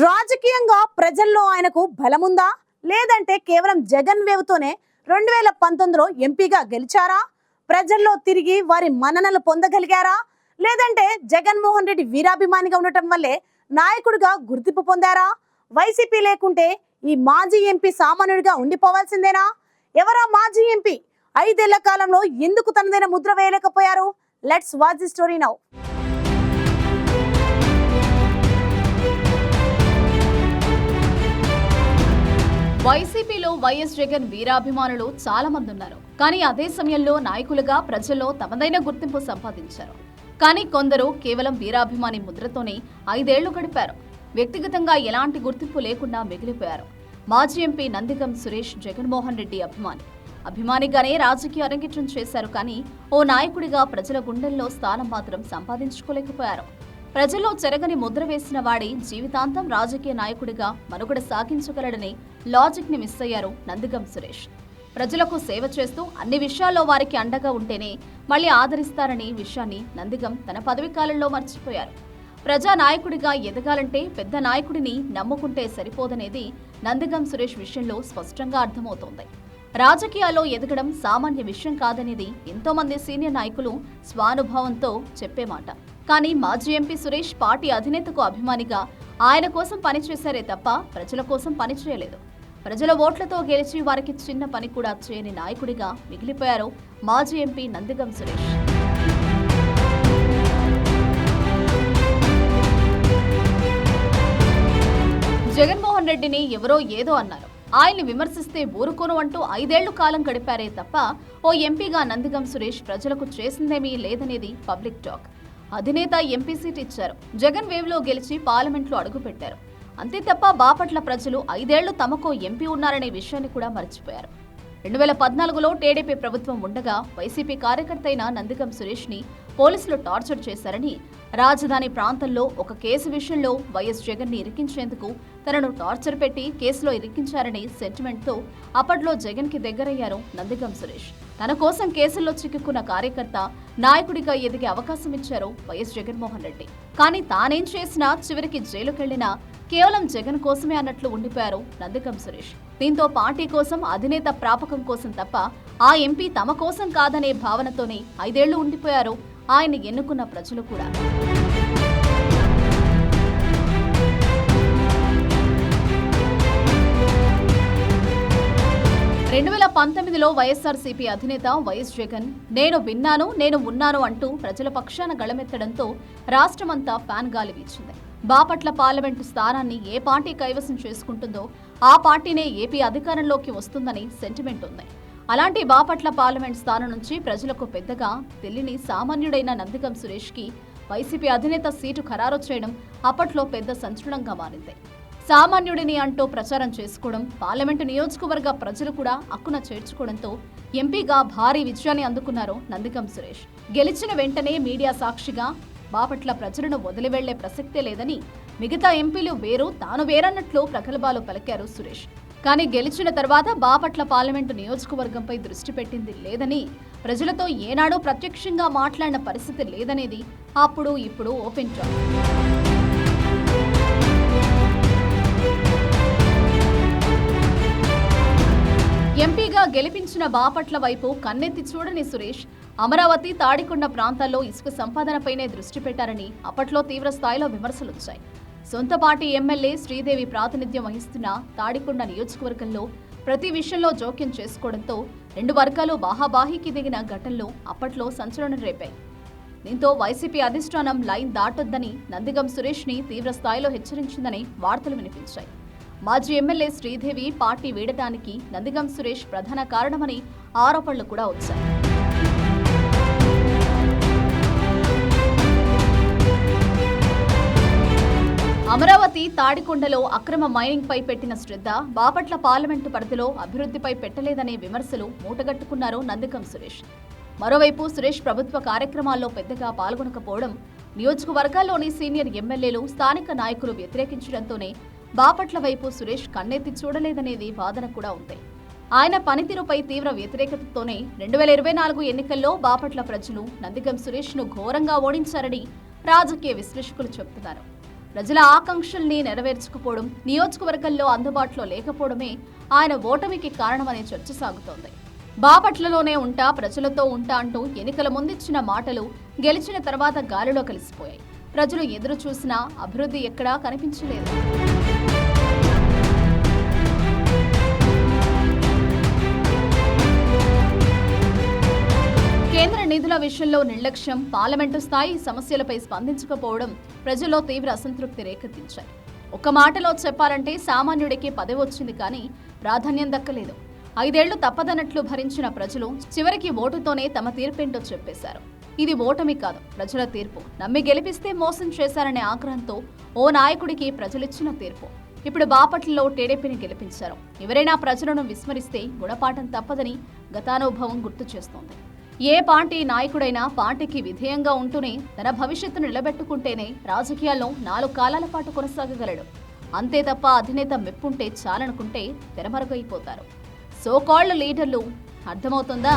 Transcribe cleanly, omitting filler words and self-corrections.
రాజకీయంగా ప్రజల్లో ఆయనకు బలముందా లేదంటే కేవలం జగన్ వేవ్తోనే 2019లో ఎంపీగా గెలిచారా? ప్రజల్లో తిరిగి వారి మన్ననలు పొందగలిగారా? లేదంటే జగన్మోహన్ రెడ్డి వీరాభిమానిగా ఉండటం వల్లే నాయకుడిగా గుర్తింపు పొందారా? వైసీపీ లేకుంటే ఈ మాజీ ఎంపీ సామాన్యుడిగా ఉండిపోవాల్సిందేనా? ఎవరా మాజీ ఎంపీ? 5 ఏళ్ల కాలంలో ఎందుకు తనదైన ముద్ర వేయలేకపోయారు? Let's watch the story now. వైసీపీలో వైఎస్ జగన్ వీరాభిమానులు చాలా మంది ఉన్నారు. కానీ అదే సమయంలో నాయకులుగా ప్రజల్లో తమదైన గుర్తింపు సంపాదించారు. కానీ కొందరు కేవలం వీరాభిమాని ముద్రతోనే 5 ఏళ్లు గడిపారు. వ్యక్తిగతంగా ఎలాంటి గుర్తింపు లేకుండా మిగిలిపోయారు. మాజీ ఎంపీ నందిగం సురేష్ జగన్మోహన్ రెడ్డి అభిమానిగానే రాజకీయ అరంగేట్రం చేశారు. కానీ ఓ నాయకుడిగా ప్రజల గుండెల్లో స్థానం మాత్రం సంపాదించుకోలేకపోయారు. ప్రజల్లో చెరగని ముద్ర వేసిన వాడి జీవితాంతం రాజకీయ నాయకుడిగా మనుగడ సాగించగలడని లాజిక్ ని మిస్ అయ్యారు నందిగం సురేష్. ప్రజలకు సేవ చేస్తూ అన్ని విషయాల్లో వారికి అండగా ఉంటేనే మళ్లీ ఆదరిస్తారనే విషయాన్ని నందిగం తన పదవి కాలంలో మర్చిపోయారు. ప్రజా నాయకుడిగా ఎదగాలంటే పెద్ద నాయకుడిని నమ్ముకుంటే సరిపోదనేది నందిగం సురేష్ విషయంలో స్పష్టంగా అర్థమవుతోంది. రాజకీయాల్లో ఎదగడం సామాన్య విషయం కాదనేది ఎంతో మంది సీనియర్ నాయకులు స్వానుభవంతో చెప్పే మాట. కానీ మాజీ ఎంపీ సురేష్ పార్టీ అధినేతకు అభిమానిగా ఆయన కోసం పనిచేశారే తప్ప ప్రజల కోసం పనిచేయలేదు. ప్రజల ఓట్లతో గెలిచి వారికి చిన్న పని కూడా చేయని నాయకుడిగా మిగిలిపోయారు మాజీ ఎంపీ నందిగం సురేష్. జగన్మోహన్ రెడ్డిని ఎవరో ఏదో అన్నారు, ఆయన్ని విమర్శిస్తే ఊరుకోను అంటూ 5 ఏళ్లు కాలం గడిపారే తప్ప ఓ ఎంపీగా నందిగం సురేష్ ప్రజలకు చేసిందేమీ లేదనేది పబ్లిక్ టాక్. అధినేత ఎంపీ సీట్ ఇచ్చారు, జగన్ వేవ్లో గెలిచి పార్లమెంట్లో అడుగుపెట్టారు. అంతే తప్ప బాపట్ల ప్రజలు 5 ఏళ్లు తమకో ఎంపీ ఉన్నారనే విషయాన్ని కూడా మర్చిపోయారు. 2014లో టీడీపీ ప్రభుత్వం ఉండగా వైసీపీ కార్యకర్త అయిన నందిగం సురేష్ ని పోలీసులు టార్చర్ చేశారని, రాజధాని ప్రాంతంలో ఒక కేసు విషయంలో వైఎస్ జగన్ ని ఇరికించేందుకు తనను టార్చర్ పెట్టి కేసులో ఇరికించారనే సెంటిమెంట్ తో అప్పట్లో జగన్ కి దగ్గరయ్యారు నందిగం సురేష్. తన కోసం కేసుల్లో చిక్కుకున్న కార్యకర్త నాయకుడిగా ఎదిగే అవకాశం ఇచ్చారు వైఎస్ జగన్మోహన్ రెడ్డి. కానీ తానేం చేసినా చివరికి జైలుకెళ్లినా కేవలం జగన్ కోసమే అన్నట్లు ఉండిపోయారు నందిగం సురేష్. దీంతో పార్టీ కోసం, అధినేత ప్రాపకం కోసం తప్ప ఆ ఎంపీ తమ కోసం కాదనే భావనతోనే 5 ఏళ్లు ఉండిపోయారు ఆయన్ని ఎన్నుకున్న ప్రజలు కూడా. రెండు 2019లో వైఎస్ఆర్సీపీ అధినేత వైఎస్ జగన్ నేను విన్నాను, నేను ఉన్నాను అంటూ ప్రజల పక్షాన గళమెత్తడంతో రాష్ట్రమంతా ఫ్యాన్ గాలి వీచింది. బాపట్ల పార్లమెంటు స్థానాన్ని ఏ పార్టీ కైవసం చేసుకుంటుందో ఆ పార్టీనే ఏపీ అధికారంలోకి వస్తుందని సెంటిమెంట్ ఉంది. అలాంటి బాపట్ల పార్లమెంట్ స్థానం నుంచి ప్రజలకు పెద్దగా తెలియని సామాన్యుడైన నందిగం సురేష్ కి వైసీపీ అధినేత సీటు ఖరారు చేయడం అప్పట్లో పెద్ద సంచలనంగా మారింది. సామాన్యుడిని అంటూ ప్రచారం చేసుకోవడం, పార్లమెంటు నియోజకవర్గ ప్రజలు కూడా అక్కున చేర్చుకోవడంతో ఎంపీగా భారీ విజయాన్ని అందుకున్నారు నందిగం సురేష్. గెలిచిన వెంటనే మీడియా సాక్షిగా బాపట్ల ప్రజలను వదిలి వెళ్లే ప్రసక్తే లేదని, మిగతా ఎంపీలు వేరు తాను వేరన్నట్లు ప్రగల్భాలు పలికారు సురేష్. కానీ గెలిచిన తర్వాత బాపట్ల పార్లమెంటు నియోజకవర్గంపై దృష్టి పెట్టింది లేదని, ప్రజలతో ఏనాడూ ప్రత్యక్షంగా మాట్లాడిన పరిస్థితి లేదనేది అప్పుడు ఇప్పుడు ఓపెన్ టాక్. ఎంపీగా గెలిపించిన బాపట్ల వైపు కన్నెత్తి చూడని సురేష్ అమరావతి, తాడికొండ ప్రాంతాల్లో ఇసుక సంపాదనపైనే దృష్టి పెట్టారని అప్పట్లో తీవ్ర స్థాయిలో విమర్శలొచ్చాయి. సొంత పార్టీ ఎమ్మెల్యే శ్రీదేవి ప్రాతినిధ్యం వహిస్తున్న తాడికొండ నియోజకవర్గంలో ప్రతి విషయంలో జోక్యం చేసుకోవడంతో 2 వర్గాలు బాహాబాహీకి దిగిన ఘటనలు అప్పట్లో సంచలనం రేపాయి. దీంతో వైసీపీ అధిష్టానం లైన్ దాటొద్దని నందిగం సురేష్ ని తీవ్ర స్థాయిలో హెచ్చరించిందని వార్తలు వినిపించాయి. మాజీ ఎమ్మెల్యే శ్రీదేవి పార్టీ వీడటానికి నందిగం సురేష్ ప్రధాన కారణమని ఆరోపణలు కూడా వచ్చాయి. అమరావతి, తాడికొండలో అక్రమ మైనింగ్ పై పెట్టిన శ్రద్ధ బాపట్ల పార్లమెంటు పరిధిలో అభివృద్ధిపై పెట్టలేదనే విమర్శలు మూటగట్టుకున్నారు నందిగం సురేష్. మరోవైపు సురేష్ ప్రభుత్వ కార్యక్రమాల్లో పెద్దగా పాల్గొనకపోవడం, నియోజకవర్గాల్లోని సీనియర్ ఎమ్మెల్యేలు, స్థానిక నాయకులు వ్యతిరేకించడంతోనే బాపట్ల వైపు సురేష్ కన్నెత్తి చూడలేదనేది వాదన కూడా ఉంది. ఆయన పనితీరుపై తీవ్ర వ్యతిరేకతతోనే 2024 ఎన్నికల్లో బాపట్ల ప్రజలు నందిగం సురేష్ ను ఘోరంగా ఓడించారని రాజకీయ విశ్లేషకులు చెబుతున్నారు. ప్రజల ఆకాంక్షల్ని నెరవేర్చకపోవడం, నియోజకవర్గంలో అందుబాటులో లేకపోవడమే ఆయన ఓటమికి కారణమనే చర్చ సాగుతోంది. బాపట్లలోనే ఉంటా, ప్రజలతో ఉంటా అంటూ ఎన్నికల ముందిచ్చిన మాటలు గెలిచిన తర్వాత గాలిలో కలిసిపోయాయి. ప్రజలు ఎదురు చూసినా అభివృద్ధి ఎక్కడా కనిపించలేదు. కేంద్ర నిధుల విషయంలో నిర్లక్ష్యం, పార్లమెంటు స్థాయి సమస్యలపై స్పందించకపోవడం ప్రజల్లో తీవ్ర అసంతృప్తి రేకెత్తించాయి. ఒక్క మాటలో చెప్పాలంటే సామాన్యుడికి పదవి వచ్చింది కానీ ప్రాధాన్యం దక్కలేదు. 5 ఏళ్లు తప్పదన్నట్లు భరించిన ప్రజలు చివరికి ఓటుతోనే తమ తీర్పేంటో చెప్పేశారు. ఇది ఓటమి కాదు, ప్రజల తీర్పు. నమ్మి గెలిపిస్తే మోసం చేశారనే ఆగ్రహంతో ఓ నాయకుడికి ప్రజలిచ్చిన తీర్పు. ఇప్పుడు బాపట్లలో టీడీపీని గెలిపించారు. ఎవరైనా ప్రజలను విస్మరిస్తే గుణపాఠం తప్పదని గతానుభవం గుర్తు చేస్తోంది. ఏ పార్టీ నాయకుడైనా పార్టీకి విధేయంగా ఉంటూనే తన భవిష్యత్తును నిలబెట్టుకుంటేనే రాజకీయాల్లో 4 కాలాల పాటు కొనసాగగలడు. అంతే తప్ప అధినేత మెప్పుంటే చాలనుకుంటే తెరమరుగైపోతారు. సో కాల్డ్ లీడర్లు. అర్థమవుతుందా?